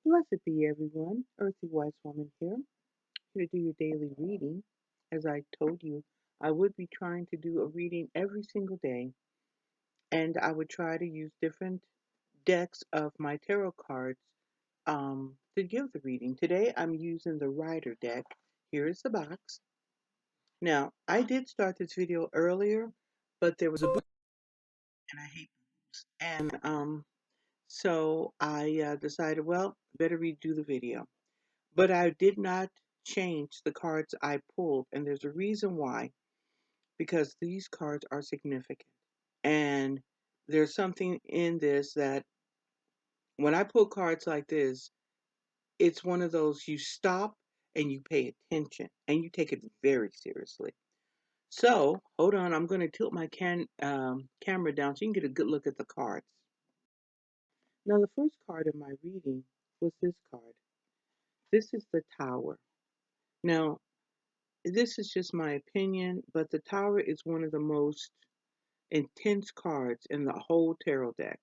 Blessed be everyone. Earthy Wise Woman here to do your daily reading. As I told you, I would be trying to do a reading every single day, and I would try to use different decks of my tarot cards to give the reading. Today I'm using the Rider deck. Here is the box. Now, I did start this video earlier, but there was a book, and I hate books. And so I decided, well, better redo the video. But I did not change the cards I pulled, and there's a reason why, because these cards are significant. And there's something in this that when I pull cards like this, it's one of those you stop and you pay attention and you take it very seriously. So, hold on, I'm going to tilt my camera down so you can get a good look at the cards. Now, the first card in my reading was this card. This is the Tower. Now, this is just my opinion, but the Tower is one of the most intense cards in the whole tarot deck.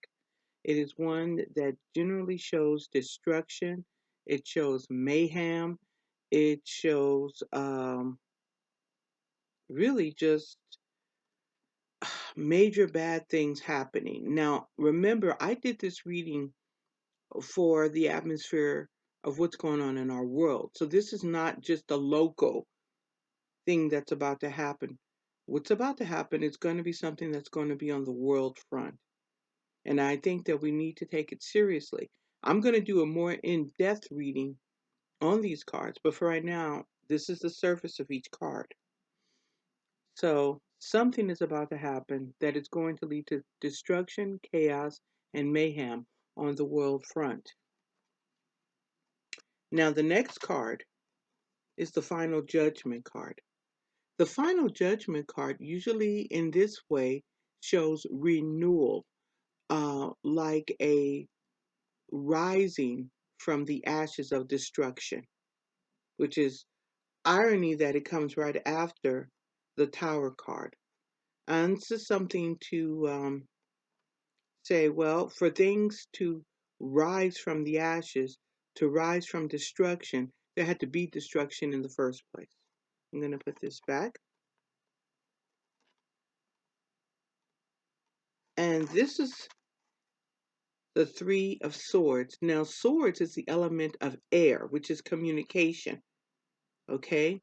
It is one that generally shows destruction, it shows mayhem, it shows really just major bad things happening. Now, remember, I did this reading for the atmosphere of what's going on in our world. So this is not just a local thing that's about to happen. What's about to happen is going to be something that's going to be on the world front. And I think that we need to take it seriously. I'm going to do a more in-depth reading on these cards, but for right now, this is the surface of each card. So something is about to happen that is going to lead to destruction, chaos, and mayhem on the world front. Now, the next card is the Final Judgment card. The Final Judgment card, usually in this way, shows renewal, like a rising from the ashes of destruction, which is irony that it comes right after the Tower card. And this is something to say, well, for things to rise from the ashes, to rise from destruction, there had to be destruction in the first place. I'm going to put this back. And this is the Three of Swords. Now, swords is the element of air, which is communication. Okay?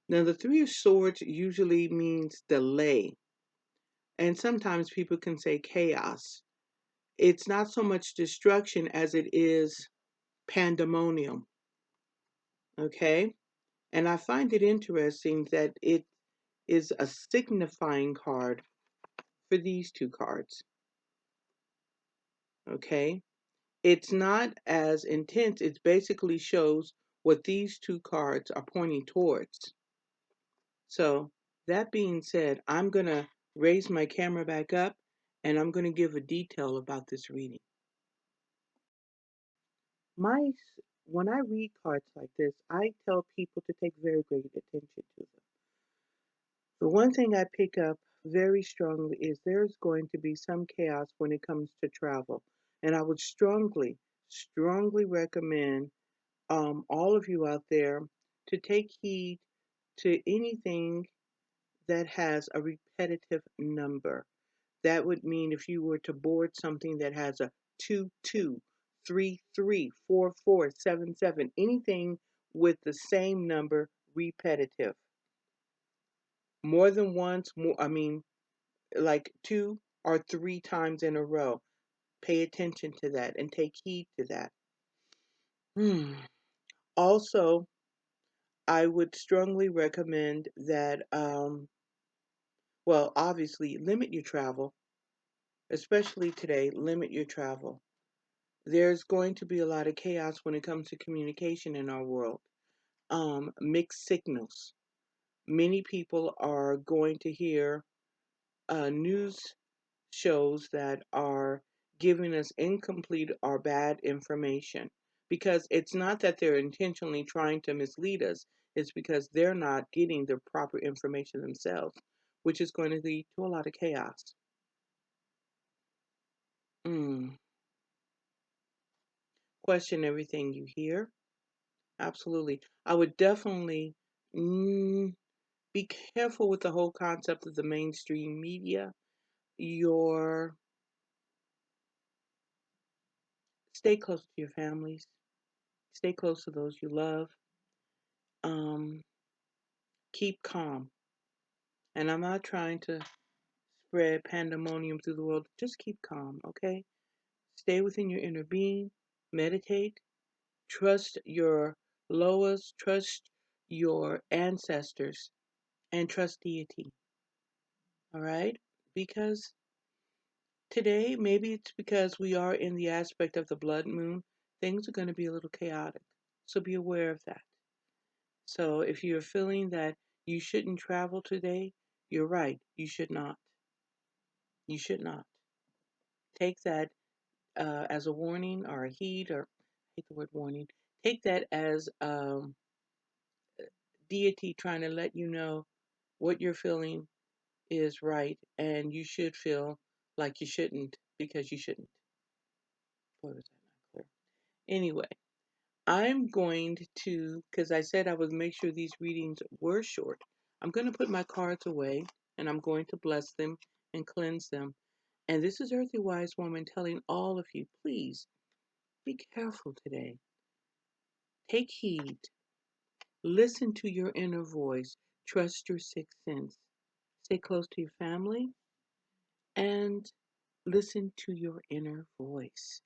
Now, the Three of Swords usually means delay. And sometimes people can say chaos. It's not so much destruction as it is pandemonium. Okay? And I find it interesting that it is a signifying card for these two cards. Okay? It's not as intense. It basically shows what these two cards are pointing towards. So, that being said, I'm going to raise my camera back up and I'm going to give a detail about this reading. My when I read cards like this, I tell people to take very great attention to them. The one thing I pick up very strongly is there's going to be some chaos when it comes to travel. And I would strongly, strongly recommend all of you out there to take heed to anything that has a repetitive number. That would mean if you were to board something that has a 22, 33, 44, 77, anything with the same number repetitive. More than once, like 2 or 3 times in a row. Pay attention to that and take heed to that. Also, I would strongly recommend that, well, obviously, limit your travel, especially today, limit your travel. There's going to be a lot of chaos when it comes to communication in our world. Mixed signals. Many people are going to hear news shows that are giving us incomplete or bad information, because it's not that they're intentionally trying to mislead us, it's because they're not getting the proper information themselves, which is going to lead to a lot of chaos. question everything you hear. Absolutely. I would definitely be careful with the whole concept of the mainstream media. Your Stay close to your families. Stay close to those you love. Um, Keep calm. And I'm not trying to spread pandemonium through the world. Just keep calm, okay? Stay within your inner being. Meditate. Trust your Loas. Trust your ancestors. And trust deity. All right? Because today, maybe it's because we are in the aspect of the blood moon, things are going to be a little chaotic. So be aware of that. So if you're feeling that you shouldn't travel today, you're right. You should not. You should not. Take that as a warning or a heed, or I hate the word warning. Take that as deity trying to let you know what you're feeling is right, and you should feel like you shouldn't because you shouldn't. Boy, was that not clear. Anyway, I'm going to, because I said I would make sure these readings were short, I'm going to put my cards away and I'm going to bless them and cleanse them. And this is Earthly Wise Woman telling all of you, please be careful today. Take heed. Listen to your inner voice. Trust your sixth sense. Stay close to your family and listen to your inner voice.